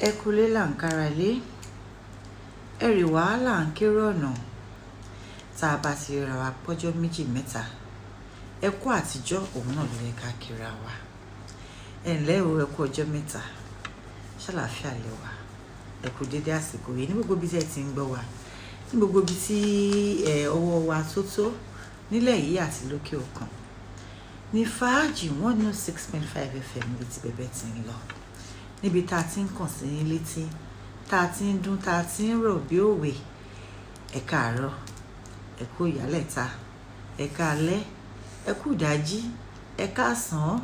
ẹ kúlé là ń kára lé ẹ̀rì wàhálà ń kéré ọ̀nà tá a bá ti ra wa pọ́jọ́ méjì mẹ́ta ẹ kú àtijọ́ òun náà ló yẹ ká kíra wa ẹ ǹlẹ́ o ẹ kú ọjọ́ mẹ́ta ṣàlàáfíà lẹ wà ẹ kú dédé àsìkò yìí ní gbogbo bí tẹ́ ti ń gbọ́ wa ní gbogbo bí tí ọwọ́ wa tó nílẹ̀ yìí àti lókè òkun ní fàájì 106.5 FM níbi tí bẹ̀bẹ̀ ti ń lọ níbi tá a ti ń kàn sí létí tá a ti ń dún tá a ti ń rọ̀ bí òwe ẹ káàárọ̀ ẹ kú ìyálẹ̀ta ẹ káalẹ́ ẹ kú ìdájí ẹ káàsán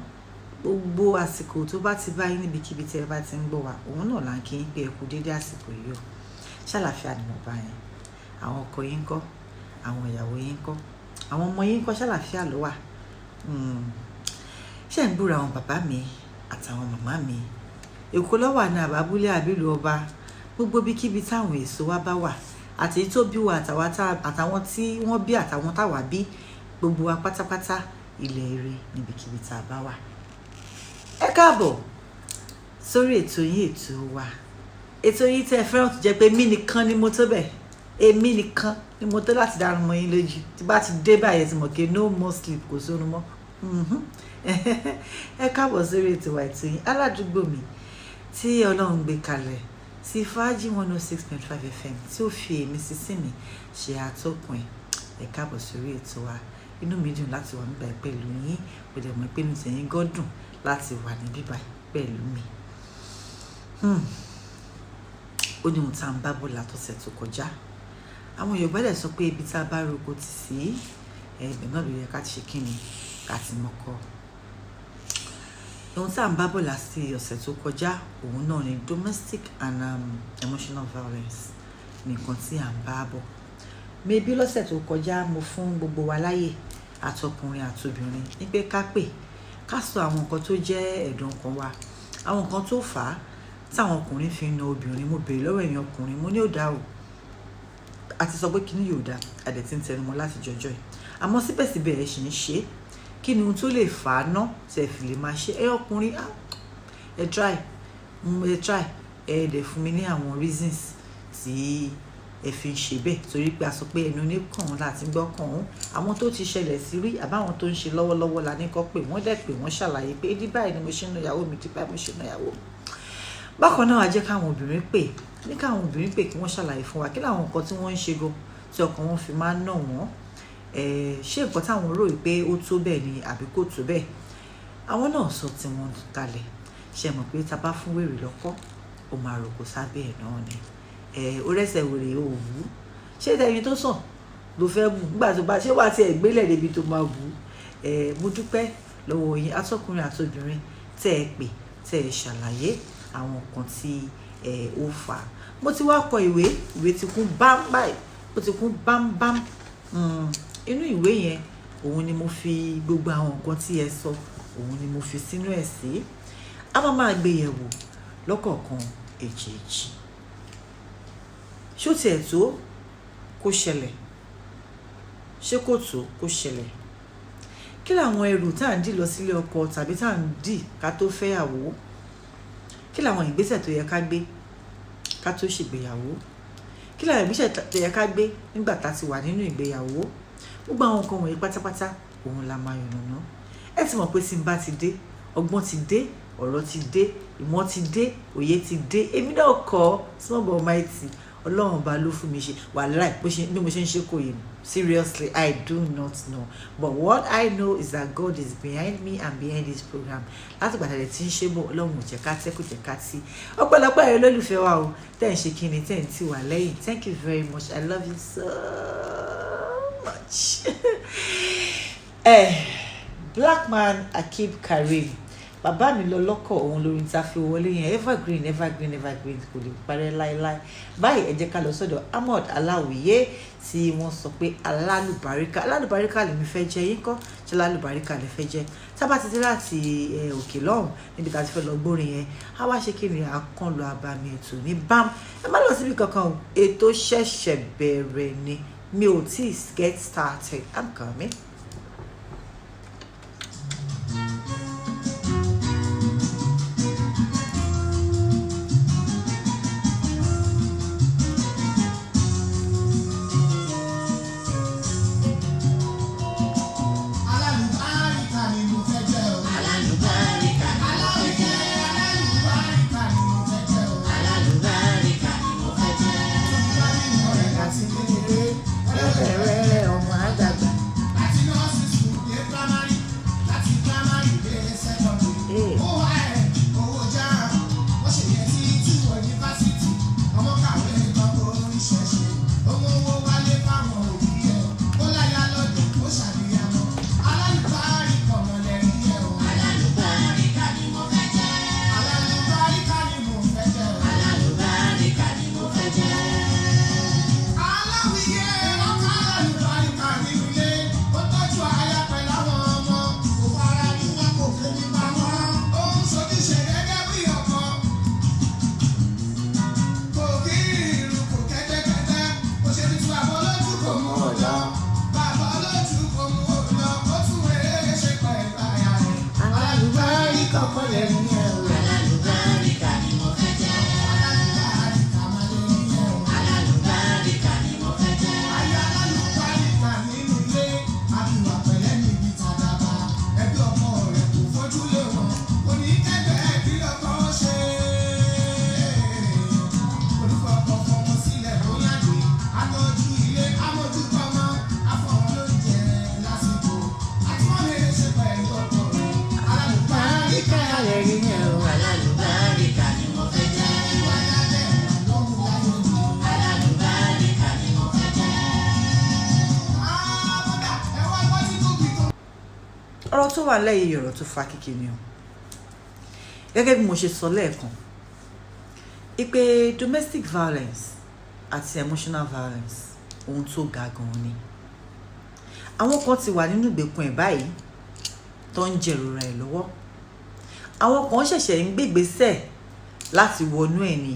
gbogbo àsìkò tó bá ti bá yín níbikíbi tí ẹ bá ti ń gbọ́ wa òun náà là ń kí yín pé ẹ kú dédé àsìkò yìí o ṣàlàáfíà ni mo bá yín àwọn ọkọ yín ńkọ́ àwọn ìyàwó yín ńkọ́ àwọn ọmọ yín ńkọ́ ṣàlàáfíà ló wà ṣé ń gbúra àwọn bàbá mi àtàwọn màmá mi èkó lọ́wọ́ ní àbábúlé àbílù ọba gbogbo bíkíbi táwọn èso wa bá wà àti tó bí wa àtàwọn tí wọ́n bí àtàwọn táwa bí gbogbo wa pátápátá ilẹ̀ ire níbikíbi tá a bá wà. ẹ káàbọ̀ sórí ètò yín ètò wa ètò yín tẹ́ ẹ fẹ́ràn tó jẹ́ pé mí nìkan ni mo tó bẹ̀ èmi nìkan ni mo tó láti dárun mọ́ yín lójú tí bá ti dé báyẹn tí mo ké no more sleep kò sórun mọ́ ẹ káàbọ̀ sórí ètò wa ètò yín aládùúgbò mi tí Ọlọ́run gbé kalẹ̀ sí fàájì 106.5 FM tí ó fi èmi sísìn mi ṣe àtọ́kùn ẹ̀ káàbọ̀ sórí ètò wa inú mi dùn láti wà níbàyí pẹ̀lú yín kò dẹ̀ mọ̀ pé mi tẹ̀yìn gọ́dùn láti wà ní bíbàyí pẹ̀lú mi. ó ní ohun tá à ń bá bọ̀ látọ̀sẹ̀ tó kọjá àwọn Yorùbá dẹ̀ sọ pé ibi tá a bá roko tì sí ẹ̀bẹ̀ náà ló yẹ ká ti ṣe kí ni ká ti mọ́kọ́. ohun tá à ń bá bọ̀ láti ọ̀sẹ̀ tó kọjá òun náà ni domestic and emotional violence nìkan tí à ń bá bọ̀. Maybe lọ́sẹ̀ tó kọjá mo fún gbogbo wa láyè àtọkùnrin àtobìnrin ní pé ká pè ká sọ àwọn nǹkan tó jẹ́ ẹ̀dùn ọkàn wa àwọn nǹkan tó fà á táwọn ọkùnrin fi ń na obìnrin. Mo béèrè lọ́wọ́ ẹ̀yin ọkùnrin mo ní ò dá o àti sọ pé kíní yóò dá adẹ̀ tí ń tẹnu mọ́ láti jọjọ́ yìí àmọ́ síbẹ̀síbẹ̀ ẹ̀ ṣì ń ṣe é kí ni ohun tó lè fà á ná tẹ̀ fi lè máa ṣe ẹ ọkùnrin ẹ try ẹ dẹ̀ fún mi ní àwọn reasons tí ẹ fi ń ṣe bẹ́ẹ̀ torí pé a sọ pé ẹnu oníkàn láti gbọ́ kàn án àwọn tó ti ṣẹlẹ̀ sí rí àbáwọn tó ń ṣe lọ́wọ́lọ́wọ́ la ní kọ́ pé wọ́n dẹ̀ pé wọ́n ṣàlàyé pé ní báyìí ni mo ṣe ń na ìyàwó mi dípẹ́ mo ṣe ń na ìyàwó mi. bákan náà a jẹ́ káwọn obìnrin pè ní káwọn obìnrin pè kí wọ́n ṣàlàyé fún wa kí làwọn nǹkan tí wọ́n ń ṣe gan tí ọkàn wọn fi máa ń nà wọ́n ṣé nǹkan táwọn rò pé ó tó bẹ́ẹ̀ ni àbí kò tó bẹ́ẹ̀ àwọn náà sọ tí wọ́n kalẹ̀ ṣe mọ̀ pé tá a bá fún wèrè lọ́kọ́ ó máa rògbò sábẹ́ ẹ̀ náà ni ó rẹ́sẹ̀ wèrè ó wù ú ṣé tẹ̀yìn tó sàn ló fẹ́ bù nígbà tó bá ṣé wà á tiẹ̀ gbélẹ̀ débi tó máa bù ú mo dúpẹ́ lọ́wọ́ yín atọ́kùnrin àtobìnrin tẹ́ ẹ pè tẹ́ ẹ ṣàlàyé àwọn nǹkan tí ó fà á. Mo ti wá kọ ìwé ti kún bám báyìí ó ti kún bámbám inú ìwé yẹn òun ni mo fi gbogbo àwọn nǹkan tí ẹ sọ òun ni mo fi sínú ẹ̀ sí a máa gbé yẹ̀wò lọ́kọ̀ọ̀kan èjèèjì. ṣó tiẹ̀ tó kó ṣẹlẹ̀ ṣé kò tó kó ṣẹlẹ̀ kí làwọn ẹrù tá à ń dì lọ sílé ọkọ tàbí tá à ń dì ká tó fẹ́yàwó kí làwọn ìgbésẹ̀ tó yẹ ká gbé ká tó ṣègbéyàwó kí làwọn ìgbésẹ̀ tó yẹ ká gbé nígbà tá a ti wà nínú ìgbéyàwó gbogbo àwọn nǹkan wọ̀nyí pátápátá òun la máa yànnàná. ẹ ti mọ̀ pé tí n bá ti dé ọgbọ́n ti dé ọ̀rọ̀ ti dé ìmọ̀ ti dé òye ti dé èmi náà kọ́ small but mighty ọlọ́run ọba ló fún mi ṣe wàhálà bí mo ṣe ń ṣe kò yé mi seriously I do not know but what I know is that God is behind me and behind this program láti gbàdá rẹ̀ tí ń ṣe bọ̀ ọlọ́run ò jẹ́ ká tẹ́ kò jẹ́ ká tí ọ̀pọ̀lọpọ̀ ẹ̀rọ lólùfẹ́ wa o tẹ́ ń ṣe kí ni tẹ́ ń tì wá lẹ́yìn thank you very much I love you so much. Black man Akib Karim bàbá mi lọ lọ́kọ̀ òun lórí ta fi wọlé yẹn evergreen kò lè parẹ́ láéláé. Báyìí ẹ jẹ́ ká lọ sọ́dọ̀ Ahmad Aláwìyé tí wọ́n sọ pé alálùbáríkà lèmi fẹ́ jẹ́ yín kọ́ ṣe alálùbáríkà lè fẹ́ jẹ́ tábà ti dé láti òkè lọ́hùn níbi tá a ti fẹ́ lọ gbórin yẹn á wá ṣe kí ni àkànlò àbàmì ètò ní bam ẹ má lọ síbi kankan ètò ṣẹ̀ṣẹ̀ bẹ̀rẹ̀ ni mi ò tí get started I'm coming. ọkọ lẹ́rìn yẹn o. Alálùbáríkà ni mo fẹ́ jẹ́. Alálùbáríkà máa lè ní yẹn o. Alálùbáríkà ni mo fẹ́ jẹ́. Ayé alálùbáríkà nínú ilé. Àbíwá pẹ̀lẹ́ níbi tàdàbà. Ẹbí ọkọ rẹ̀ kò fojú lé wọn. Kò ní kẹ́gbẹ́ ẹbí ọkọ ṣe. Olùkọ́ ọkọ̀ fọmọ sílẹ̀ bóyá dé. Atọ́jú ilé, amójú tọmọ. Afọ̀wọ́n ló jẹ lásìkò. Àtúwọ́lé ṣe pẹ̀lú ọkọ rẹ̀. Alálùbáríkà lẹ́rìn yẹn o. Alálùbáríkà ni mo fẹ́ jẹ́. Wáyálẹ̀ lọ́hùn láyé mi. Alálùbáríkà ni mo fẹ́ jẹ́. Bọ́dà ẹ wá gbọ́ sí tóbi tó. ọ̀rọ̀ tó wà lẹ́yìn ọ̀rọ̀ tó fa kíkì ni o gẹ́gẹ́ bí mo ṣe sọ lẹ́ẹ̀kan ìpè domestic violence àti emotional violence ohun tó ga gan ni àwọn kan ti wà nínú ìgbèkùn ẹ̀ báyìí tó ń jẹ̀rora ẹ̀ lọ́wọ́ àwọn kan ṣẹ̀ṣẹ̀ ń gbégbésẹ̀ láti wọnú ẹ̀ ni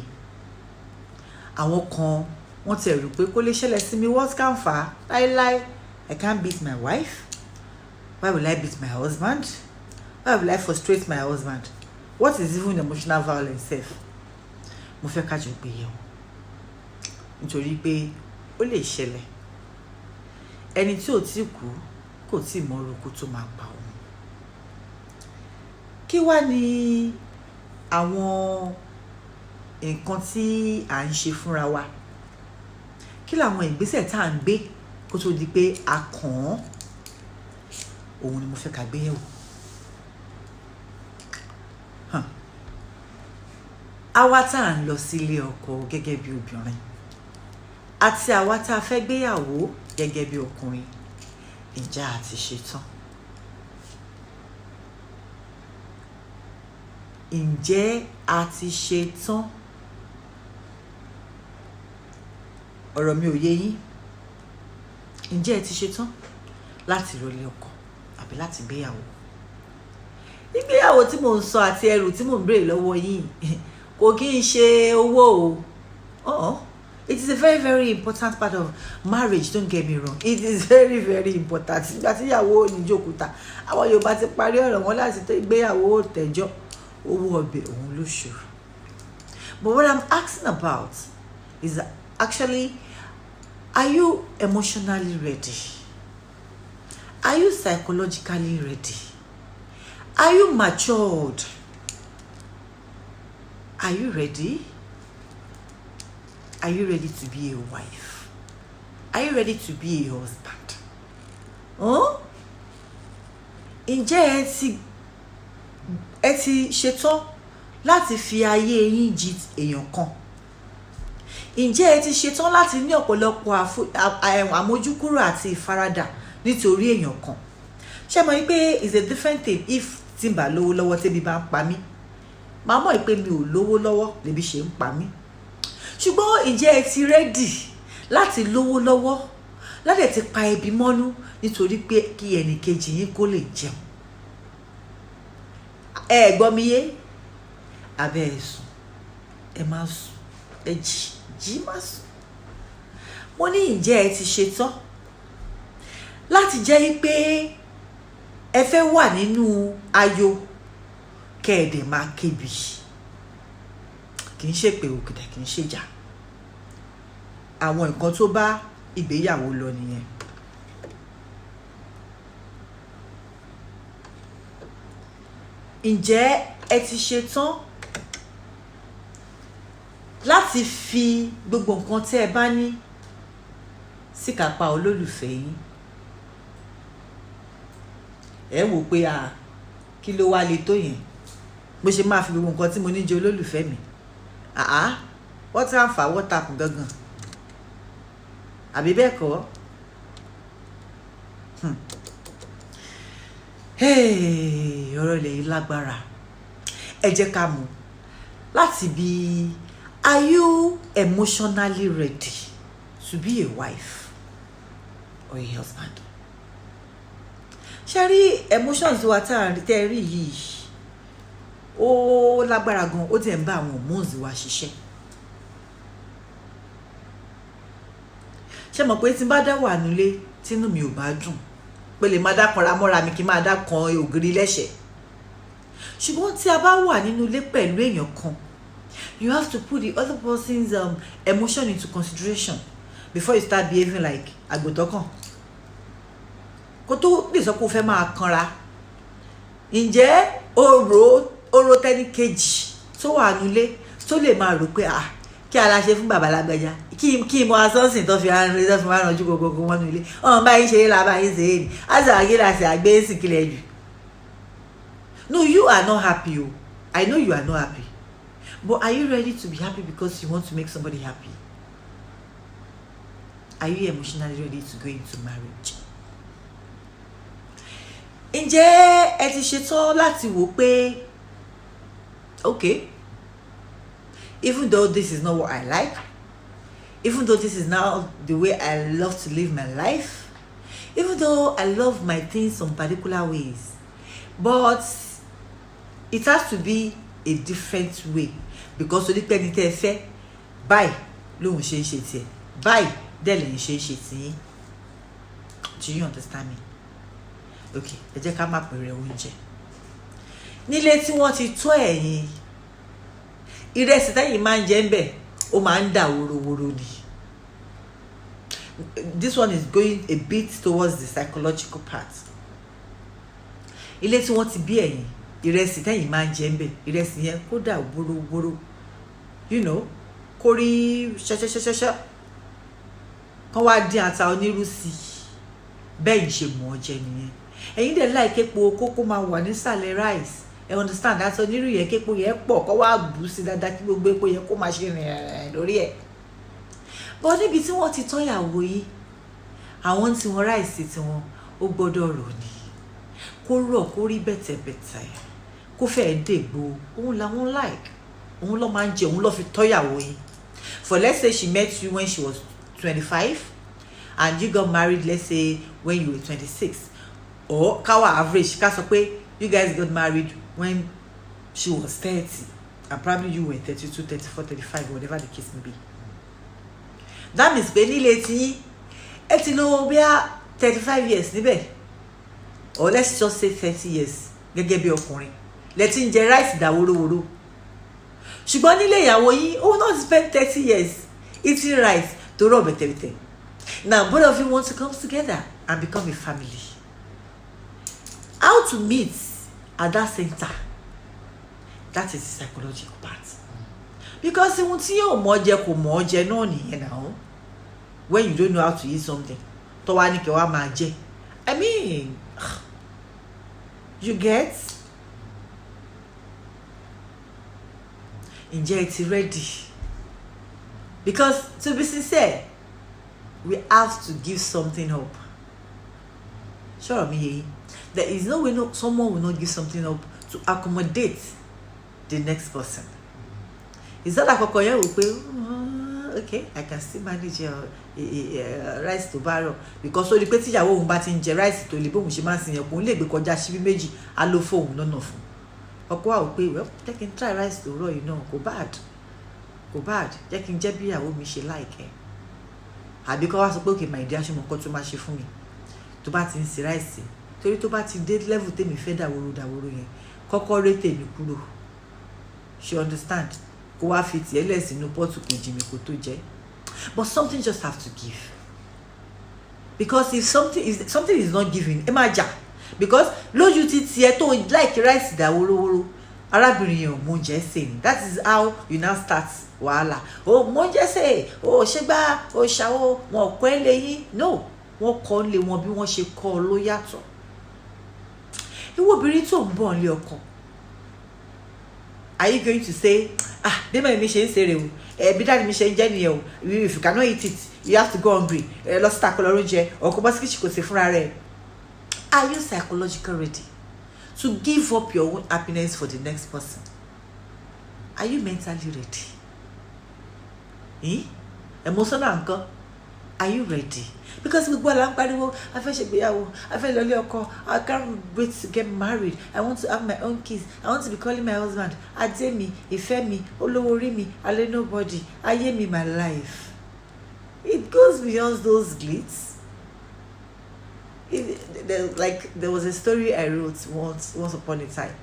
àwọn kan wọ́n ti rò pé kó lè ṣẹlẹ̀ sí mi what can fà á láéláé I can't beat my wife. Why will I beat my husband? Why will I frustrate my husband? What is even emotional violence sef? Mo fẹ́ ká jọ gbé yẹ̀wò nítorí pé ó lè ṣẹlẹ̀ ẹni tí ò tí kú kò tí mọ orúkú tó máa pa òun. Kí wá ní àwọn nǹkan tí à ń ṣe fúnra wa? Kí làwọn ìgbésẹ̀ tá à ń gbé kó tó di pé a kàn án? Òun ni mo fẹ́ ká gbé yẹ̀wò. Àwa tá à ń lọ sílé ọkọ gẹ́gẹ́ bí obìnrin àti àwa tá a fẹ́ gbéyàwó gẹ́gẹ́ bí ọkùnrin ǹjẹ́ a ti ṣetán? Ǹjẹ́ a ti ṣetán? Ọ̀rọ̀ mi ò yé yín. Ǹjẹ́ ẹ ti ṣetán láti lọ ilé ọkọ àbí láti gbéyàwó? Ìgbéyàwó tí mò ń sọ àti ẹrù tí mò ń béèrè lọ́wọ́ yín kò kí n ṣe owó o. It is a very very important part of marriage, don't get me wrong. It is very very important. Nígbà tí ìyàwó ní jókòtà àwọn Yorùbá ti parí ọ̀rọ̀ wọn láti tó ìgbéyàwó tẹ̀jọ́ owó ọbẹ̀ òun ló ṣòro. But what I'm asking about is actually, are you emotionally ready? Are you psychologically ready? Are you matured? Are you ready? Are you ready to be a wife? Are you ready to be a husband? Ǹjẹ́ ẹ ti ṣetán láti fi ayé yín jì èèyàn kan? Ǹjẹ́ ẹ ti ṣetán láti ní ọ̀pọ̀lọpọ̀ àmójúkúrò àti ìfaradà nítorí èèyàn kan? Ṣé mọ̀ wípé is a different thing if tí n bá lówó lọ́wọ́ tẹ́bi bá ń pa mí. Màá mọ̀ pé mi ò lówó lọ́wọ́ lèbi ṣe ń pa mí. Ṣùgbọ́n ǹjẹ́ ẹ ti rẹ́dì láti lówó lọ́wọ́ ládẹ̀ ti pa ẹbí mọ́nú nítorí pé kí ẹnì kejì yín kó lè jẹun? Ẹ gbọ́ mi yé? Abẹ́ ẹ sùn, ẹ má sùn, ẹ jí má sùn. Mo ní ǹjẹ́ ẹ ti ṣetán láti jẹ́ pé ẹ fẹ́ wà nínú ayọ̀ kẹ́ẹ̀dẹ̀ máa kébi? Kì í ṣe pé òkèdè kì í ṣe jà. Àwọn nǹkan tó bá ìgbéyàwó lọ nìyẹn. Ǹjẹ́ ẹ ti ṣetán láti fi gbogbo nǹkan tẹ́ ẹ bá ní síkàpá olólùfẹ́ yín? Ẹ wò pé kí ló wá le tó yẹn? Mo ṣe máa fi gbogbo nǹkan tí mo ní jẹ olólùfẹ́ mi? Wọ́n ti ń fa WhatsApp gangan àbí bẹ́ẹ̀ kọ́? Ọ̀rọ̀ ilẹ̀ yìí lágbára. Ẹ jẹ́ ká mọ̀ láti bí, are you emotionally ready to be a wife or a husband? Ṣé rí emotions wa tá à ń tẹ́ rí yìí ó lágbára gan, ó ti ń bá àwọn hormones wa ṣiṣẹ́. Ṣé mọ̀ pé tí n bá dá wà nílé tínú mi ò bá dùn pé lè máa dákanra mọ́ra mi kí n máa dákan ògiri lẹ́sẹ̀. ṣùgbọ́n tí a bá wà nínú ilé pẹ̀lú èèyàn kan, you have to put the other person's emotion into consideration before you start behaving like àgbòtọ́kàn. Kó tó lè sọ pé o fẹ́ máa kanra, ǹjẹ́ oró tẹ́ni kejì tó wà nulẹ̀ tó lè máa rò pé kí ala ṣe fún bàbá lágbájá, kí mo asọ́sìn tó fi máa ranjú gbogbo wọn nulẹ̀, ọ̀hún báyìí ṣe é la báyìí ṣe é ni àti àgéra ṣe àgbé sìnkìlẹ̀ jù. No, you are not happy. Oh. I know you are not happy. But are you ready to be happy because you want to make somebody happy? Are you emotionally ready to go into marriage? Ǹjẹ́ ẹ ti ṣetán láti wò pé okay, even though this is not what I like, even though this is now the way I love to live my life, even though I love my things some particular ways, but it has to be a different way, because onípẹ́ ní tẹ́ ẹ fẹ́ báyìí lóhun ṣe ń ṣe tiẹ̀, báyìí dẹ̀ lẹ́yìn ṣe ń ṣe tiyín. Do you understand me? Okay, ẹ jẹ́ ká má pẹ̀rẹ̀ oúnjẹ. Nílé tí wọ́n ti tó ẹ̀yin, ìrẹsì tẹ́yìn máa ń jẹ ń bẹ̀, ó máa ń dà wórówóró ni. This one is going a bit towards the psychological part. Ilé tí wọ́n ti bí ẹ̀yin, ìrẹsì tẹ́yìn máa ń jẹ ń bẹ̀, ìrẹsì yẹn kó dà wórówóró, you know, kó rí ṣẹṣẹṣẹṣẹ, kán wá dín ata onírú sí i, bẹ́ẹ̀ ń ṣe mọ̀ ọ́ jẹ nìyẹn. Ẹ̀yin dẹ̀ láì képo kókó máa wà nísàlẹ̀ rice, ẹ understand, ata onírú yẹn képo yẹn pọ̀, kó wá bù sí dáadáa kí gbogbo epo yẹn kó máa ṣe rìn lórí ẹ̀. But níbi tí wọ́n ti tọ́yàwó yìí, àwọn tí wọ́n rice tiwọn ó gbọ́dọ̀ rọ̀ ni, kó rọ̀ kó rí bẹ̀tẹ̀bẹ̀tẹ̀, kó fẹ́ẹ́ dègbò, òun làwọn like, òun ló máa ń jẹ, òun ló fi tọ́yàwó yìí. For let's say she met you when she was 25 and you got married, let's say when you were 26, or káwa average ká sọ pé you guys got married when she was 30 and probably you were 32, 34, 35, whatever the case may be. That means pé nílé tí ẹ ti lò bí 35 years níbẹ̀, or let's just say 30 years gẹ́gẹ́ bí ọkùnrin lẹ ti ń jẹ rice dà wórówóró. Ṣùgbọ́n nílé ìyàwó yín, ó not spend 30 years eating rice tó rọ̀ bẹ̀tẹ̀bẹ̀tẹ̀. Now both of you want to come together and become a family. How to meet at that center? That is the psychological part. Because ohun tí yóò mọ̀ jẹ kò mọ̀ jẹ náà nìyẹn náà. When you don't know how to eat something, tó wá ní kí wá máa jẹ. I mean, you get? Ǹjẹ́ ẹ ti ready? Because to be sincere, we have to give something up. Sure, me. There is no way someone will not give something up to accommodate the next person. Is that like okay, I can still manage rice to borrow, because so the petty ìyàwó òun bá ti ń jẹ rice tó lè bóun ṣe máa ń sin yẹn kò ń lè gbé kọjá síbí méjì á ló fóun lọ́nà fún. Ọkọ wa ò pé well, jẹ́ kí n try rice tó rọ̀ yìí náà, kò bad, jẹ́ kí n jẹ́ bí ìyàwó mi ṣe like ẹ̀. Àbí kọ́ wá sọ pé okay my dear, ṣe mọ̀ nǹkan tó máa ṣe fún mi tó bá ti ń ṣe rice, torí tó bá ti dé level tèmi fẹ́ dàwóró yẹn, kọ́kọ́ ré tèmi kúrò. She understand? Kó wá fi tiẹ̀ lẹ̀ sínú pọ́ọ̀tù kejì mi kó tó jẹ́. But something just have to give. Because if something is not giving, ẹ máa jà. Because lójú ti tiẹ̀ tó like rice dàwóró, arábìnrin yẹn ò mọ oúnjẹ sè ni. That is how you now start wàhálà. O mọ oúnjẹ sè, o ṣe gbá, o ṣàwó, wọn kọ́ ẹ lẹ́yìn. No, wọ́n kọ́ lé wọn bí wọ́n ṣe kọ́ ọ ló yàtọ̀. Ìwọ obìnrin tó ń bọ̀ nílé ọkọ, are you going to say, bẹ́ẹ̀ mi ṣe ń ṣeré o, bí dáàdi mi ṣe ń jẹ́ nìyẹn o, if you cannot eat it, you have to go hungry, lọ sí takò lọ́rùn jẹ, ọkọ bọ́ sí kìchì kò sí fúnra rẹ̀. Are you psychologically ready to give up your own happiness for the next person? Are you mentally ready? Emotional nǹkan, are you ready? Because gbogbo àlà ń pariwo, a fẹ́ ṣègbéyàwó, a fẹ́ lọlé ọkọ, I can't wait to get married, I want to have my own kids, I want to be calling my husband Adé mi, Ìfẹ́ mi, olówó orí mi, alẹ́ nobody, ayé mi, my life. It goes beyond those glitz. There was a story I wrote once upon a time.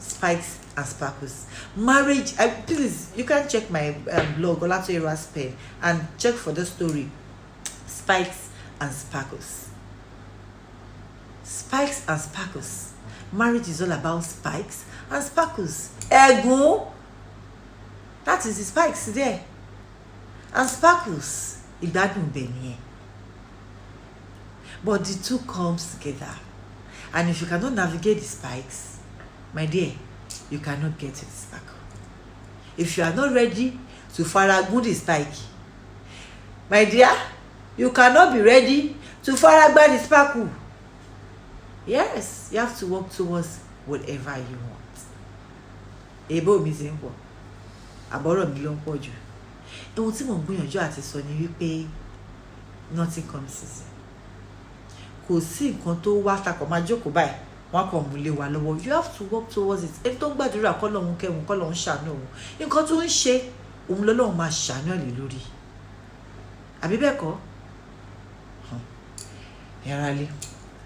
spikes and sparkles. Marriage, please, you can check my blog Olatoyeruwa's Pen and check for the story spikes and sparkles. Spikes and sparkles. Marriage is all about spikes and sparkles. Ẹ̀gún, that is the spikes there, and sparkles, ìgbádùn bẹ̀ nìyẹn. But the two comes together, and if you cannot navigate the spikes, my dear, you cannot get to the sparkle. If you are not ready to faragun the spike, my dear, you cannot be ready to faragba the sparkle. Yes, you have to work towards whatever you want. Ebo mi ti ń pọ̀, àbọ̀rọ̀ mi ló ń pọ̀ jù. Ohun tí mo ń gbìyànjú àti sọ ni wípé nothing comes easy. Kò sí nǹkan tó wá takọ̀ máa jókòó báyìí wọn kàn mú lé wa lọ́wọ́. You have to work towards it. Ẹni tó ń gbàdúrà kọ́ lọ́hún kẹ́hún kọ́ lọ́hún ṣàánú òun. Nǹkan tó ń ṣe òun lọ́lọ́hún máa ṣàánú ẹ̀ lé lórí. Àbí bẹ́ẹ̀ kọ́? Ẹ̀rọ alẹ́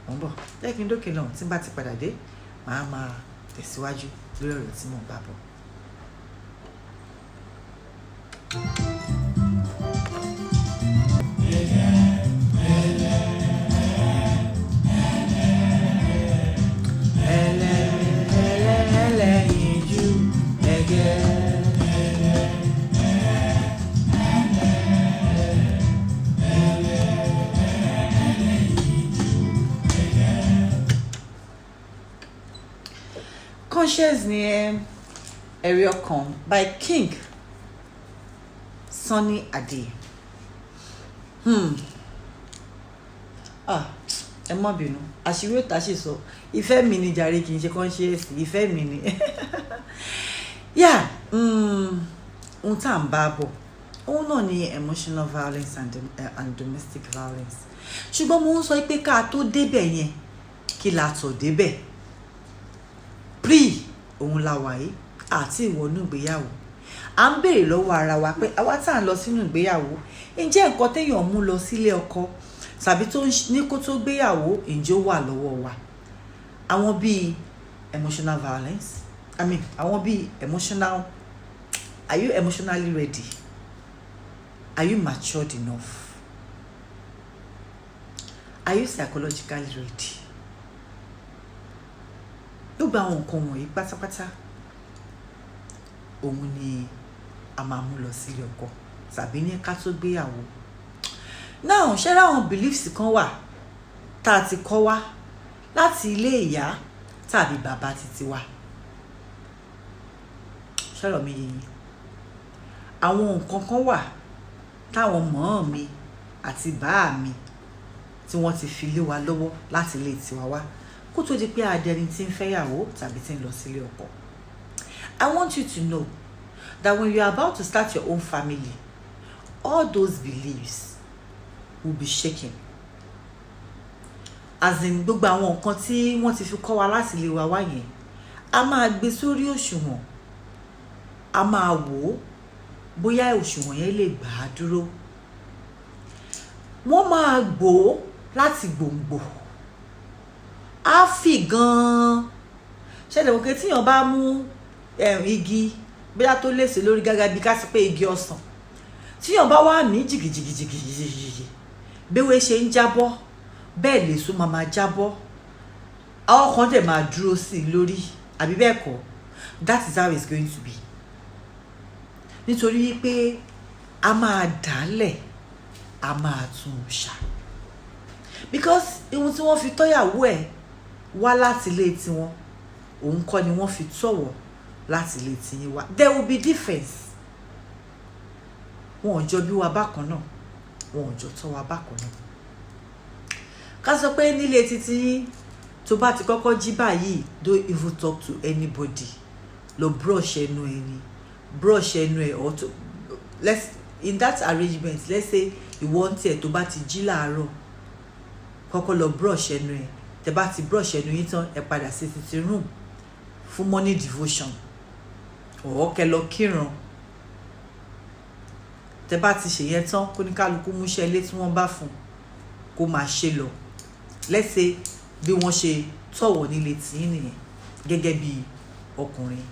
mo ń bọ̀. Jẹ́ kí n dókè lọ́hùn tí n bá ti padà dé màá máa tẹ̀síwájú lórí ọ̀rọ̀ tí mò ń bá bọ̀. Conscious ni ẹ̀rí ọkàn by King Sunny Adé. Ẹ má bínú, àṣírí òtá sì sọ ìfẹ́ mi ni jàre, kì í ṣe conscious, ìfẹ́ mi ni. Ohun tá à ń bá bọ̀ òun náà ni emotional violence and domestic violence. Ṣùgbọ́n mo ń sọ pé ká tó débẹ̀ yẹn kí la tọ̀ débẹ̀. Òun la wà yìí àti ìwọ̀nú ìgbéyàwó. À ń béèrè lọ́wọ́ ara wa pé àwa tá à ń lọ sínú ìgbéyàwó, ǹjẹ́ nǹkan téèyàn mú lọ sílé ọkọ tàbí tó ní kó tó gbéyàwó ǹjẹ́ ó wà lọ́wọ́ wa? Àwọn bíi emotional violence, àwọn bíi emotional, are you emotionally ready? Are you matured enough? Are you psychologically ready? Gbogbo àwọn nǹkan wọ̀nyí pátápátá òun ni a máa mú lọ sílé ọkọ tàbí ní ká tó gbéyàwó. Now ṣé láwọn beliefs kan wà tá a ti kọ́ wá láti ilé ìyá tàbí bàbá títí wa. Ṣọ́rọ̀ mi yìí, àwọn nǹkan kan wà táwọn mọ́ mi àti bàá mi tí wọ́n ti fi lé wa lọ́wọ́ láti ilé tiwa wá kó tó di pé adẹni tí ń fẹ́yàwó tàbí tí ń lọ sílé ọkọ. I want you to know that when you are about to start your own family, all those beliefs will be shaken. As in gbogbo àwọn nǹkan tí wọ́n ti fi kọ́ wa láti ilé wa wá yẹn, a máa gbé sórí òṣùwọ̀n, a máa wò ó bóyá òṣùwọ̀n yẹn lè gbà á dúró. Wọ́n máa gbò ó láti gbòǹgbò. Á fì gan-an. Ṣẹlẹ̀ òkè tíyàn bá mú igi bóyá tó léṣe lórí gágá bí ká sí pé igi ọsàn, tíyàn bá wà ní jìgìjìgìjìgìjìgì béwé ṣe ń jábọ́ bẹ́ẹ̀ lèso máa jábọ́, àwọn kan dẹ̀ máa dúró sí i lórí, àbí bẹ́ẹ̀ kọ́? That is how it's going to be. Nítorí pé a máa dálẹ̀, a máa tún un ṣá. Because ohun tí wọ́n fi tọ́yàwó ẹ̀ wá láti ilé tiwọn, òun kọ́ ni wọ́n fi tọ̀wọ̀ láti ilé tiyín wá. There will be difference. Wọn ò jọ bí wa bákan náà, wọn ò jọ tọ́ wa bákan náà. Ká sọ pé nílé títí tó bá ti kọ́kọ́ jí báyìí, don't even talk to anybody. Lọ brush ẹnu ẹ or to in that arrangement, let's say ìwọ ń tiẹ̀ tó bá ti jí láàárọ̀, kọ́kọ́ lọ brush ẹnu ẹ. Tẹ́ bá ti brush ẹnu yín tán, ẹ padà sí sitting room fún morning devotion or kẹ́ lọ kírun. Tẹ́ bá ti ṣe yẹn tán, kó ní kálukú mú iṣẹ́ ilé tí wọ́n bá fún kó máa ṣe lọ. Let's say bí wọ́n ṣe tọ̀wọ̀ nílé tí nìyẹn gẹ́gẹ́ bí ọkùnrin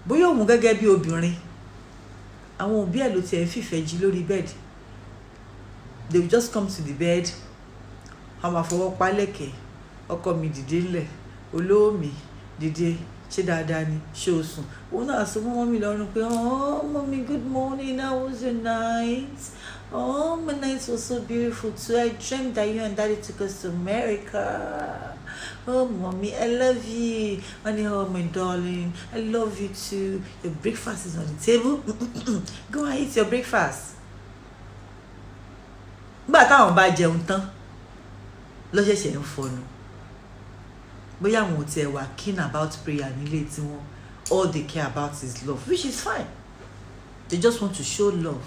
bóyá òun gẹ́gẹ́ bí obìnrin àwọn òbí ẹ̀ ló tiẹ̀ ń fìfẹ́ jí lórí bẹ́ẹ̀dì they will just come to the bed wọ́n máa fọwọ́ pa lẹ́kẹ̀ẹ́ ọkọ mi dìde ńlẹ̀ olówó mi dìde ṣé dáadáa ni ṣé o sùn òun náà sọ mọ́ mọ́mí lọ́rùn pé oh mommy good morning, how was your night? Oh, my night was so beautiful too. I dreamed that you and daddy took us to America. Oh mommy, I love you. Honey, oh my darling, I love you too. Your breakfast is on the table. Go and eat your breakfast. Nígbà táwọn bá jẹun tán ló ṣẹ̀ṣẹ̀ ń fọnu bóyá àwọn ò tiẹ̀ wà keen about prayer nílé tiwọn all they care about is love, which is fine. They just want to show love.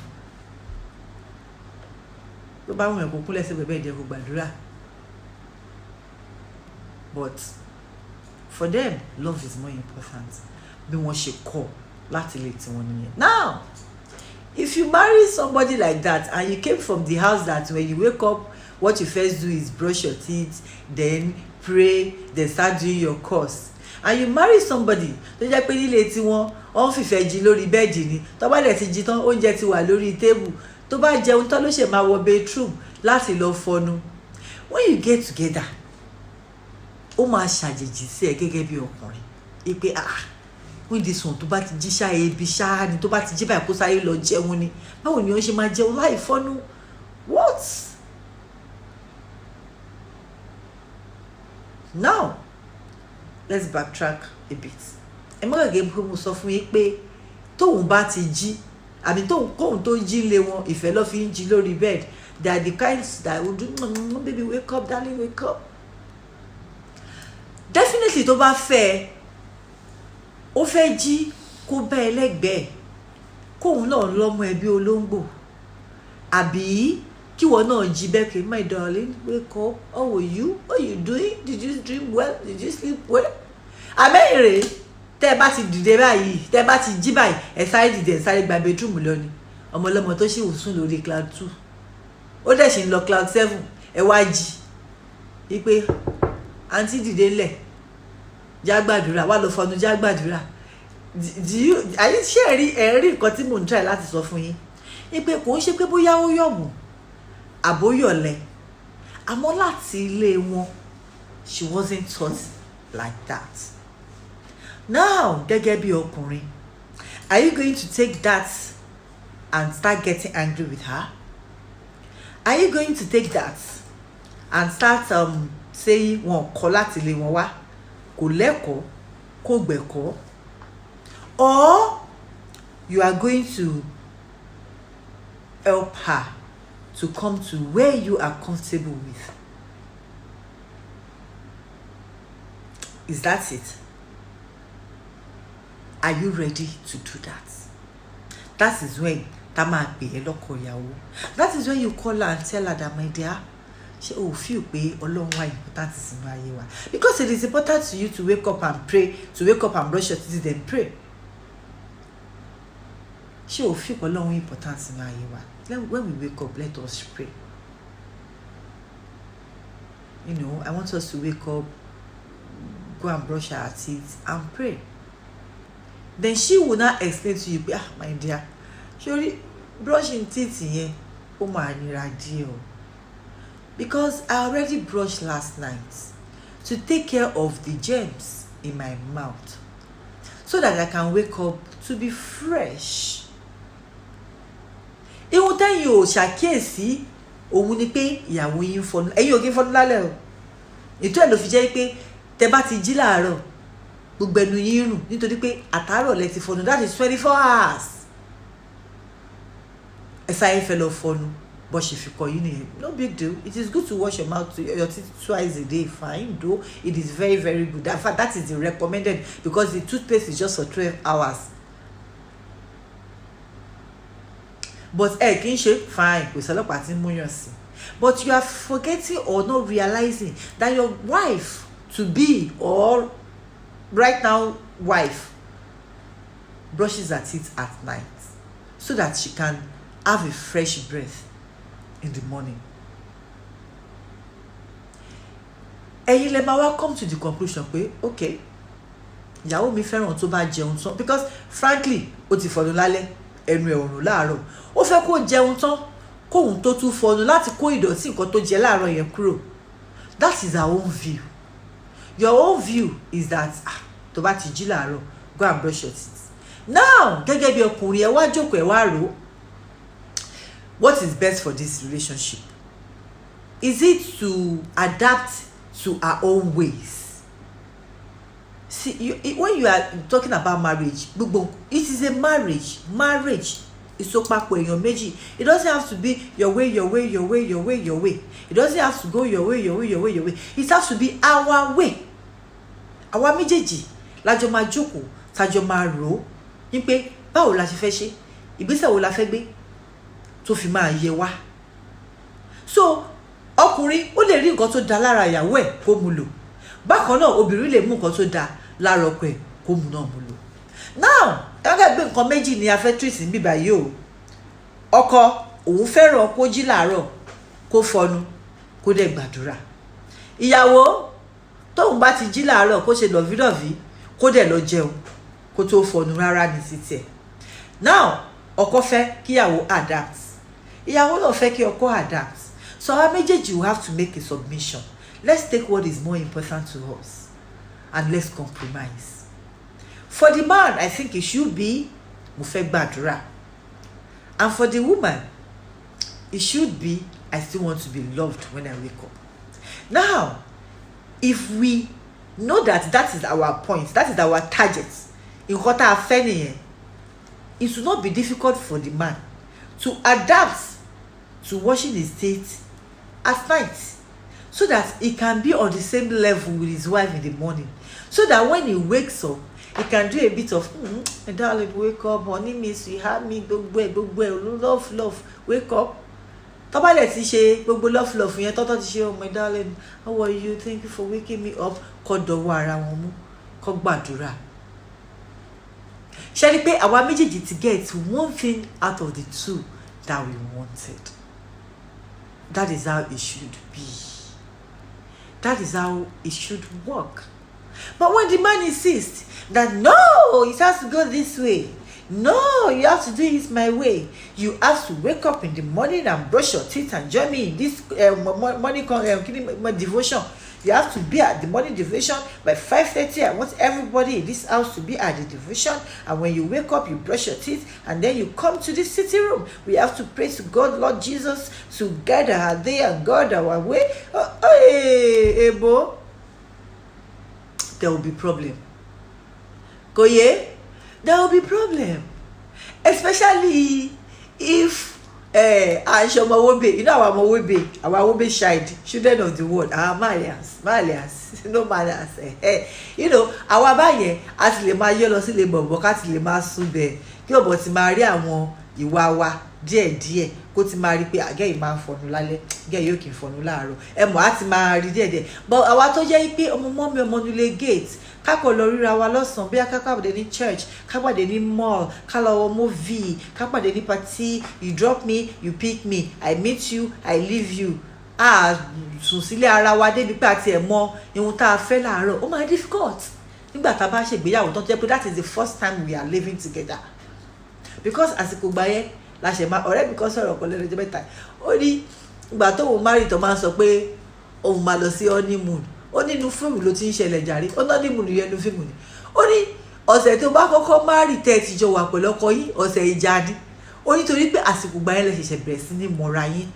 Tó bá wọn ẹ̀kọ́ kúnlẹ̀ sí bẹ̀bẹ̀ ìdẹ́kọ̀ gbàdúrà, but for them love is more important. Bí wọ́n ṣe kọ́ láti lè tiwọn nìyẹn. Now if you marry somebody like that and you came from the house that when you wake up what you first do is brush your teeth, then pray, then start doing your course, and you marry somebody tó jẹ́ pé nílé tiwọn wọ́n fìfẹ́ jí lórí bẹ́ẹ̀dì ni tó bá dẹ̀ ti jí tán oúnjẹ ti wà lórí tébù tó bá jẹun tán ló ṣe máa wọ bedroom láti lọ fọnu. When you get together ó máa ṣàjèjì sí ẹ gẹ́gẹ́ bí ọkùnrin ipe when this one tó bá ti jí ṣá ebi ṣá ni tó bá ti jí báyìí kó sáyé lọ jẹun ni báwo ni ó ṣe máa jẹun láì fọnu. What? Now let's backtrack a bit. ẹ mọ́ gẹ́gẹ́ bí mo sọ fún yín pé tóun bá ti jí àbí kóun tó jí lé wọn ìfẹ́ ló fi ń jí lórí bed. They are the kinds that will do baby wake up darling wake up. Definitely tó bá fẹ́ ó fẹ́ jí kó bá ẹlẹ́gbẹ̀ẹ́ kóun náà lọ́mọ ẹbí olóńgbò àbí kí wọ́n náà jí bẹ́ẹ̀ pé my darling wake up, how are you, what are you doing, did you dream well, did you sleep well? Àmẹ́rẹ̀ tẹ́ ẹ bá ti dìde báyìí tẹ́ ẹ bá ti jí báyìí ẹ sáré dìde ẹ sáré gba bedroom lọ ni ọmọlọ́mọ tó ṣì sùn lórí cloud 2 ó dẹ̀ ṣì ń lọ cloud 7 ẹ wá jí wípé àǹtí dìde ńlẹ̀ jágbàdúrà wà lọ fọnú jágbàdúrà. Ṣé ẹ̀rí nǹkan tí mò ń try láti sọ fún yín ni pé kò ń ṣe pé bóyá ó yọ̀mù àbóyọ̀lẹ̀ àmọ́ láti ilé wọn she wasn't taught like that. Now gẹ́gẹ́ bí ọkùnrin, are you going to take that and start getting angry with her? Are you going to take that and start saying wọn kọ́ láti ilé wọn wá kò lẹ́kọ̀ọ́ kò gbẹ̀kọ́, or you are going to help her to come to where you are comfortable with? Is that it? Are you ready to do that? That is when tá máa pè é lọ́kọ ìyàwó. That is when you call her and tell her that my dear ṣé o feel pé Ọlọ́run wà important sínú ayé wa, because it is important to you to wake up and pray, to wake up and brush your teeth then pray. Ṣé o feel pé Ọlọ́run important sínú ayé wa? When we wake up, let us pray. You know, I want us to wake up, go and brush our teeth and pray. Then she will not explain to you, my dear, surely brushing teeth yẹn ó máa nira díẹ̀ o, because I already brushed last night to take care of the germs in my mouth so that I can wake up to be fresh. Ihun tẹ́yìn ò ṣàkíyèsí òun ni pé ìyàwó yín fọnú, ẹ̀yin ò kí ń fọnú lálẹ́ o. Ètò ẹ̀ ló fi jẹ́ pé tẹ́ bá ti jí láàárọ̀ gbogbo ẹnu yín rùn nítorí pé àtàárọ̀ lẹ ti fọnú. That is 24 hours. Ẹ sáré fẹ́ lọ fọnú bó ṣe fi kọ yín nìyẹn. No big deal. It is good to wash your mouth, your teeth twice a day. Fine, though. It is very, very good. In fact, that is the recommended, because the toothpaste is just for 12 hours. But kì í ṣe fine, kò sọ́lọ́pàá tí ń múyàn sí. But you are forgetting or not realizing that your wife to be, or right now wife, brushes her teeth at night so that she can have a fresh breath in the morning. Ẹ̀yin lè máa wá come to the conclusion pé okay, ìyàwó mi fẹ́ràn tó bá jẹun tán because frankly ó ti fọnú lálẹ́ ẹnu ẹ̀ òrùn láàárọ̀ ó fẹ́ kó jẹun tán kóhun tó tún fọnú láti kó ìdọ̀tí nǹkan tó jẹ láàárọ̀ yẹn kúrò. That is our own view. Your own view is that tó bá ti jí láàárọ̀ go and brush your teeth. Now gẹ́gẹ́ bí ọkùnrin ẹ wá jókòó ẹ wá rò what is best for this relationship? Is it to adapt to our own ways? See, when you are talking about marriage, it is a marriage. Marriage is so papọ̀ èèyàn méjì. It doesn't have to be your way, your way, your way, your way, your way. It doesn't have to go your way, your way, your way, your way. It has to be our way. Àwa méjèèjì lájọ máa jókòó, tájọ máa rò ó ní pé báwo la ṣe fẹ́ ṣe, ìgbésẹ̀ wo la fẹ́ gbé tó fi máa yé wa. So ọkùnrin ó lè rí nǹkan tó da lára ìyàwó ẹ̀ kó mú lò. Bákan náà obìnrin lè mú nǹkan tó da lára ọkọ ẹ̀ kó mú náà mú lò. Now gẹ́gẹ́ bí nǹkan méjì ni a fẹ́ treat ní bíbá yìí o. Ọkọ òun fẹ́ràn kó jí láàárọ̀ kó fọnu kó dẹ̀ gbàdúrà. Ìyàwó tóun bá ti jí láàárọ̀ kó ṣe lọ́vílọ́ví kó dẹ̀ lọ jẹun kó tó fọnu rárá ní títí ẹ̀. Now ọkọ fẹ́ kíyàwó adapt, ìyàwó náà fẹ́ kí ọkọ adapt. So our méjèèjì will have to make a submission. Let's take what is more important to us and let's compromise. For the man, I think it should be mo fẹ́ gbàdúrà. And for the woman, it should be I still want to be loved when I wake up. Now, if we know that that is our point, that is our target, nǹkan tá a fẹ́ nìyẹn, it will not be difficult for the man to adapt to washing his teeth at night so that he can be on the same level with his wife in the morning, so that when he wakes up he can do a bit of my darling, wake up, honey, miss, you have me, gbogbo love, wake up. Tó bá lè ti ṣe gbogbo love yẹn tọ́tọ́ ti ṣe, oh my darling, how are you, thank you for waking me up, kó dọwọ́ ara wọn mú, kó gbàdúrà. Ṣé rí pé àwa méjèèjì ti get one thing out of the two that we wanted. That is how it should be. That is how it should work. But when the man insists that no, it has to go this way, no, you have to do it my way, you have to wake up in the morning and brush your teeth and join me in this morning devotion. You have to be at the morning devotion by 5:30. I want everybody in this house to be at the devotion. And when you wake up, you brush your teeth, and then you come to the sitting room. We have to pray to God, Lord Jesus, together our day and God our way. Ebo, there will be problem. Koye, there will be problem, especially if Ashomawobe, you know our Wobe child, children of the world, our Malians, no manners. You know, our baye, as le ma yellow si le bobo, cat le ma sube, kí ọ̀bọ̀ ti máa rí àwọn ìwà wa díẹ̀díẹ̀ kó ti máa rí pé àgẹ́ ìmáa ń fọnú lálẹ́ gẹ́ yóò kì í fọnú láàárọ̀ ẹ mọ̀ á ti máa rí díẹ̀díẹ̀ but àwa tó jẹ́ pé ọmọ mọ́mí ọmọ nílé gate kákọ̀ lọ ríra wa lọ́sàn-án bí kápàdé ní church kápàdé ní mall ká lọ wọ movie kápàdé ní party, you drop me, you pick me, I meet you, I leave you. Sùn sílé ara wa débi pé àti ẹ̀ mọ ihun tá a fẹ́ láàárọ̀ ó máa difficult nígbà tá a bá ṣègbéyàwó tó jẹ́ pé that is the first time we are living together. Because àsìkò gbà yẹn la ṣe máa ọ̀rẹ́ mi kan sọ̀rọ̀ kan lẹ́nu ọjọ́ mẹ́ta ó ní ìgbà tó òun marry tó máa ń sọ pé òun máa lọ sí honeymoon ó ní inú fíìmù ló ti ń ṣẹlẹ̀ jàre ó ní honeymoon yẹn inú fíìmù ni ó ní ọ̀sẹ̀ tó bá kọ́kọ́ marry tẹ́ ti jọ wà pẹ̀lú ọkọ yín ọ̀sẹ̀ ìjà ni ó ní torí pé àsìkò gbà yẹn lè ṣẹ̀ṣẹ̀ bẹ̀rẹ̀ sí ní mọ̀ra yín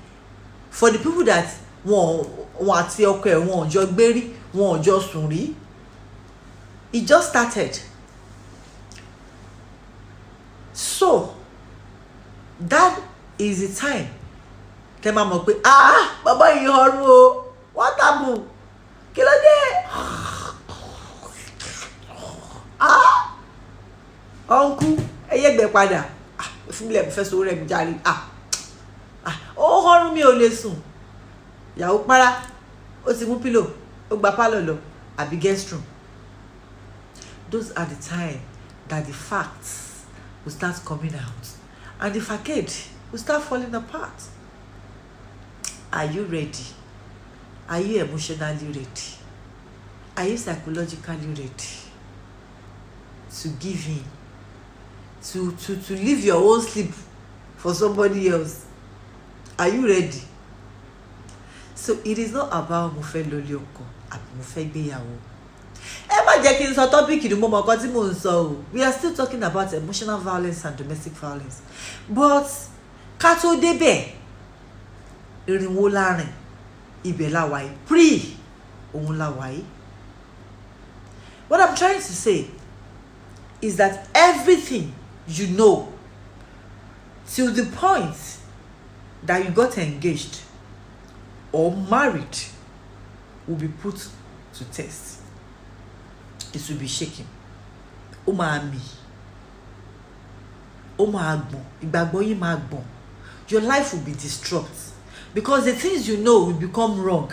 for the people that wọn àti ọkọ ẹ̀ wọn ò jọ gbé rí wọn ò jọ sùn rí it just started. So that is the time tẹ́ máa mọ̀ pé bàbá yìí ọrùn o wọ́n tàbù kí ló dé ọ̀nkú ẹ̀yẹ́gbẹ́ padà fúnlẹ̀ fẹ́ sọ rẹ̀ mi járe ó ọrùn mi ò lè sùn ìyàwó para ó ti mú pílò ó gba pálọ̀ lọ àbí guest room. Those are the time that the facts will start coming out and the facade will start falling apart. Are you ready? Are you emotionally ready? Are you psychologically ready? to give in, to live your own sleep for somebody else. Are you ready? So it is not about mo fẹ́ lọ ilé ọkọ àbí mo fẹ́ gbéyàwó. Ẹ má jẹ́ kí n sọ tọ́pìkì ni mo mọ̀ nǹkan tí mò ń sọ o. We are still talking about emotional violence and domestic violence. But ká tó débẹ̀, ìrìnwó láàrin ibẹ̀ la wà yìí, pre òun la wà yìí. What I'm trying to say is that everything you know till the point that you got engaged or married will be put to test. It will be shaking. Ó máa mì. Ó máa gbọ̀n. Ìgbàgbọ́ yín máa gbọ̀n. Your life will be disrupted because the things you know will become wrong.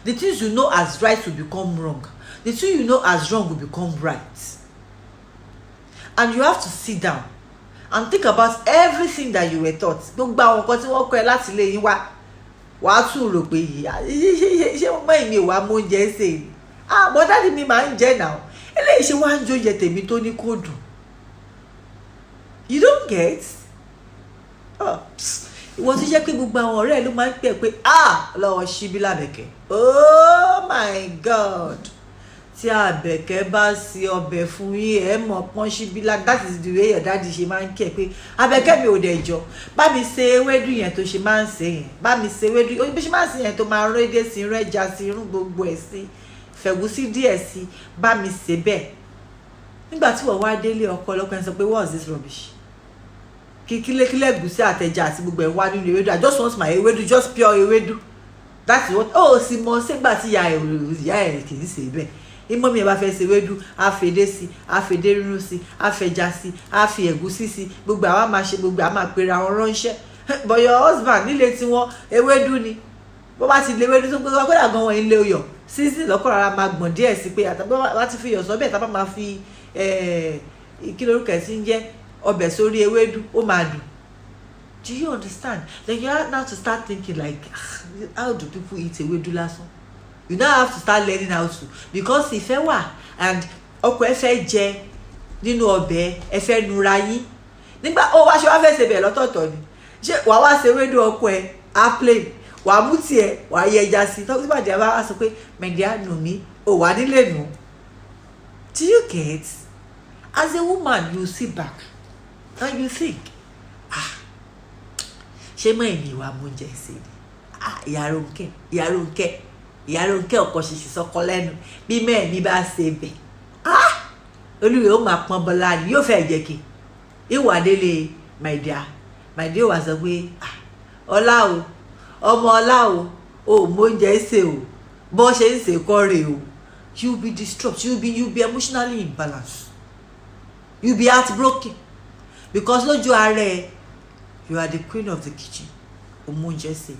The things you know as right will become wrong. The things you know as wrong will become right. And you have to sit down and think about everything that you were taught. Gbogbo àwọn nǹkan tí wọ́n kọ́ ẹ láti ilé yín wá. Wàá tún rò pé ṣé mo mọ èmi wàá mú oúnjẹ ṣe ni? But dáàdi mi máa ń jẹ náà. Eléyìí ṣe wá ń jó oúnjẹ tèmi tó ní kó dùn. You don't get? Ìwọ tó jẹ́ pé gbogbo àwọn ọ̀rẹ́ ẹ ló máa ń pè pé lọ́wọ́ Ṣíbí l'Àbẹ̀kẹ́. Oh my God! Tí Àbẹ̀kẹ́ bá ṣe ọbẹ̀ fún yín ẹ mọ̀ pọ́n Ṣíbí l'Àbẹ̀kẹ́. That is the way your daddy ṣe máa ń kẹ́ pé Àbẹ̀kẹ́ mi ò dẹ̀ jọ. Bá mi ṣe ewédú yẹn tó ṣe máa ń ṣe yẹn. Bá mi ṣe ewédú bí ṣe máa ń ṣe yẹn tó máa rán èdè sí rán ẹja sí irun gbogbo ẹ̀ sí. Fẹ̀gúsí díẹ̀ sí. Bá mi ṣe bẹ́ẹ̀. Nígbà tí wọ́n wá délé ọkọ ọlọ́pàá sọ pé what's this rubbish? Kílẹ̀ gùsí àtẹ̀jà àti gbogbo ẹ̀ wá nínú ewédú. I just want my ewédú, just pure ewédú. That's what sì mọ sígbà tí ìyá ẹ̀ kì í ṣe bẹ́ẹ̀. Ìmọ̀ mi ẹ̀ bá fẹ́ ṣe ewédú, á fèdè sí, á fèdè rírun sí, á fẹja sí, á fi ẹ̀gúsí sí, gbogbo àwa máa ṣe gbogbo àwa máa pera wọn ránṣẹ́. But your husband nílé tiwọn ewédú ni. Bó bá ti lé ewédú tó gbogbo akọ́dà gan wọn ilé oyọ̀. Sísì lọ́kọ̀ rárá máa gbọ̀n díẹ̀ sí pé àtàbí wá ti fi iyọ̀ sọ́bẹ̀ tá bá máa fi kí lorúkọ ẹ̀ sí ń jẹ́ ọbẹ̀ sórí ewédú ó máa dùn. Do you understand? Then you have now to start thinking like, how do people eat ewédú lásán? You now have to start learning how to, because ìfẹ́ wà and ọkọ ẹ fẹ́ jẹ nínú ọbẹ̀ ẹ fẹ́ nura yín. Nígbà ó wá ṣe wá fẹ́ ṣe bẹ̀ lọ́tọ̀ọ̀tọ̀ ni. Ṣé wàá wá ṣe ewédú ọkọ ẹ á plain? Wàá mú tiẹ̀ wàá yẹ ẹja sí. Tọ́kí bàjẹ́ bá wá sọ pé mẹ̀díà nù mí ò wá nílé nù. Do you get? As a woman you sit back and you think, ṣé mọ èmi wàá mú oúnjẹ ṣe ni? Ìyá Rónkẹ́ ọkọ ṣìṣì sọkọ lẹ́nu bí mẹ́ẹ̀mí bá ṣe bẹ̀. Olúwe ó máa pọn bọ́lá ni yóò fẹ́ jẹ́ kí ìwà délé mẹ̀díà wà sọ pé ọlá o ọmọ ọlá o mú oúnjẹ ṣe o bó ṣe ń ṣe kọ́ rè o. You be distraught, you be emotionally imbalanced, you be heartbroken because lójú ara ẹ you are the queen of the kitchen o mú oúnjẹ ṣe.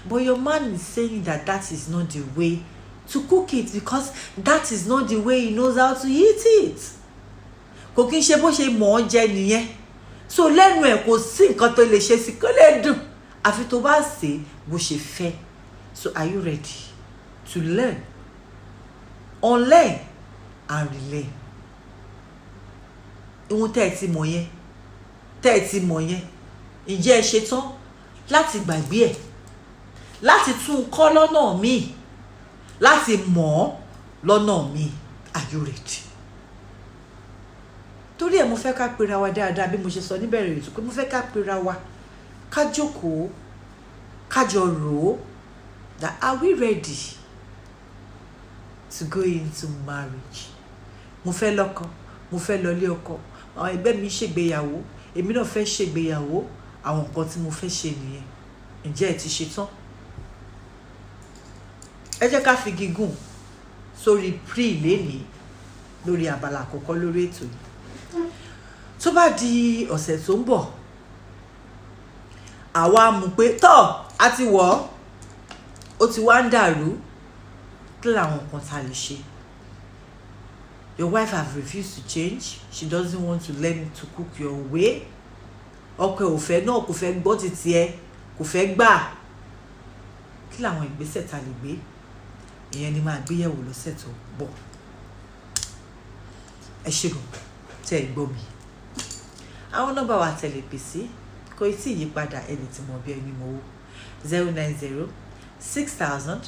But your man is saying that is not the way to cook it because that is not the way he knows how to eat it. Kò kí n ṣe bó ṣe mọ̀ ọ́ jẹ nìyẹn. So lẹ́nu ẹ̀ kò sí nǹkan tó lè ṣe sí kó lè dùn àfi tó bá ṣe bó ṣe fẹ́. So are you ready to learn, unlearn and relearn? Ìwọ̀n tẹ́ ẹ ti mọ̀ yẹn ǹjẹ́ ẹ ṣetán láti gbàgbé ẹ̀, láti tún kọ́ lọ́nà míì, láti mọ̀ ọ́ lọ́nà míì? Are you ready? Torí ẹ̀ mo fẹ́ ká pera wa dáadáa bí mo ṣe sọ níbẹ̀rẹ̀ ètò pé mo fẹ́ ká pera wa ká jókòó ká jọ rò ó that are we ready to go into marriage? Mo fẹ́ lọ́kọ, mo fẹ́ lọlé ọkọ, àwọn ẹgbẹ́ mi ṣègbéyàwó, èmi náà fẹ́ ṣègbéyàwó, àwọn nǹkan tí mo fẹ́ ṣe nìyẹn. Ǹjẹ́ ẹ ti ṣe tán? Ẹ jẹ́ ká fi gígùn sórí pre lénìí lórí abala àkọ́kọ́ lórí ètò yìí. Tó bá di ọ̀sẹ̀ tó ń bọ̀ àwa mú pé tọ́ a ti wọ̀ ó ti wá ń dàrú, kí làwọn nǹkan tá lè ṣe? Your wife have refused to change. She doesn't want to learn to cook your way. Ọkọ ò fẹ́ náà, kò fẹ́ gbọ́ títí ẹ, kò fẹ́ gbà. Kí làwọn ìgbésẹ̀ tá lè gbé? Ìyẹn ni máa gbé yẹ̀wò lọ́sẹ̀ tó bọ̀. Ẹ ṣé gan. tẹ́ ẹ gbọ́ mi. Àwọn nọ́mbà wa tẹ̀lé pè sí kò tí ì yípadà ẹni tí mo bí ẹni mo wó 090 6000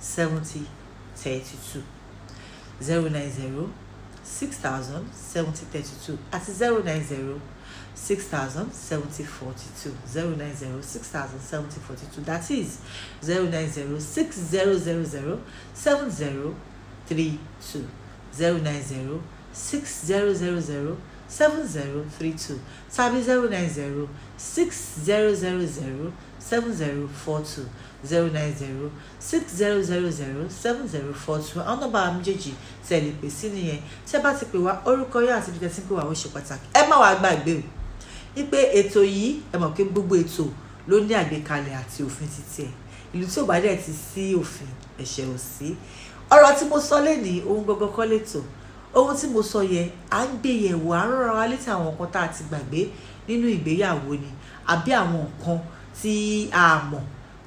70 32 090 6000 70 32 àti 090 6000 70 42 090 6000 70 42 that is 090 6000 70 32 090 6000 7032 tàbí 090 6000 7042 090 6000 7042 àwọn nọ́mbà méjèèjì tẹ́ lè pè sí nìyẹn. Tẹ́ bá ti pè wá orúkọ yín àti ibi tẹ́ ti ń pè wá ó ṣe pàtàkì. Ẹ má wàá gbàgbé o wípé ètò yìí ẹ mọ̀ pé gbogbo ètò ló ní àgbékalẹ̀ àti òfin títí ẹ̀. Ìlú tí ò bá dẹ̀ ti sí òfin ẹ̀ṣẹ̀ ò sí. Ọ̀rọ̀ tí mo sọ lénìí ohun gbogbo kọ́ lẹ́tò. Ohun tí mo sọ yẹn à ń gbé yẹ̀wò à ń rán wa létí àwọn nǹkan tá a ti gbàgbé nínú ìgbéyàwó ni àbí àwọn nǹkan tí a mọ̀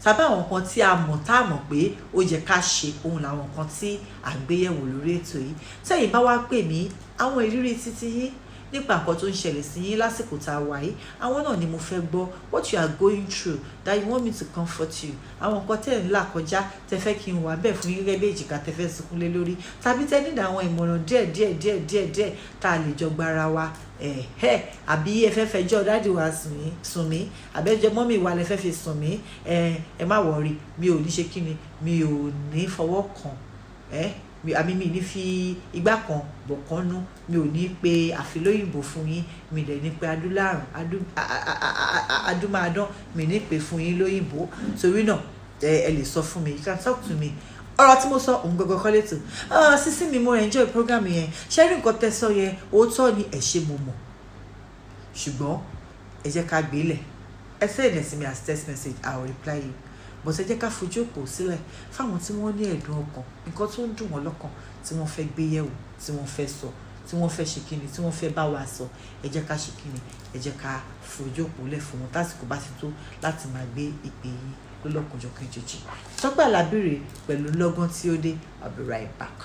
tàbí àwọn nǹkan tí a mọ̀ tá a mọ̀ pé ó yẹ ká ṣe ohun làwọn nǹkan tí à ń gbé yẹ̀wò lórí ètò yìí. Tẹ́yìn bá wá pè mí àwọn ìrírí títí yín nípa nǹkan tó ń ṣẹlẹ̀ sí yín lásìkò tá a wà yìí àwọn náà ni mo fẹ́ gbọ́ what you are going through that you want me to comfort you àwọn nǹkan tẹ́ ẹ̀ ń là kọjá tẹ́ fẹ́ kí n wà bẹ́ẹ̀ fún yín gẹ́gẹ́ bí èjìká tẹ́ fẹ́ sunkún lé lórí tàbí tẹ́ nílò àwọn ìmọ̀ràn díẹ̀ tá a lè jọ gbára wa àbí ẹ fẹ́ fẹjọ́ dáàdì wa sùn mí àbẹ́jọ́ mọ́mì wa lẹ fẹ́ fi sùn mí ẹ má wọrí mi ò ní ṣe kí ni mi ò ní fọwọ́ kàn àmì mi ní fi igbá kan bọ̀ kan nú mi ò ní pe àfilóyìnbó fún yín mi dẹ̀ ní pe adúmáadán mi ní pe fún yín lóyìnbó torí náà ẹ lè sọ fún mi you can talk to me. Ọ̀rọ̀ tí mo sọ òun gbogbo kọ́ létò sísí mi mo enjoy program yẹn ṣé rí nǹkan tẹ́ sọ yẹn òótọ́ ni ẹ ṣe mo mọ̀ ṣùgbọ́n ẹ jẹ́ ká gbé lẹ̀ ẹ send sí mi as text message I will reply you but ẹ jẹ́ ká fojú òpó sílẹ̀ fáwọn tí wọ́n ní ẹ̀dùn ọkàn nǹkan tó ń dùn wọ́n lọ́kàn tí wọ́n fẹ́ gbé yẹ̀wò tí wọ́n fẹ́ sọ tí wọ́n fẹ́ ṣe kíni tí wọ́n fẹ́ bá wa sọ ẹ jẹ́ ká ṣe kíni ẹ jẹ́ ká fojú òpó lẹ̀ fún wọn tásìkò bá ti tó láti máa gbé ìpè yín lọ́lọ́kanjọ̀kan jèjì. Tọ́pẹ́ Àlàbí rèé pẹ̀lú lọ́gán tí ó dé. I'll be right back.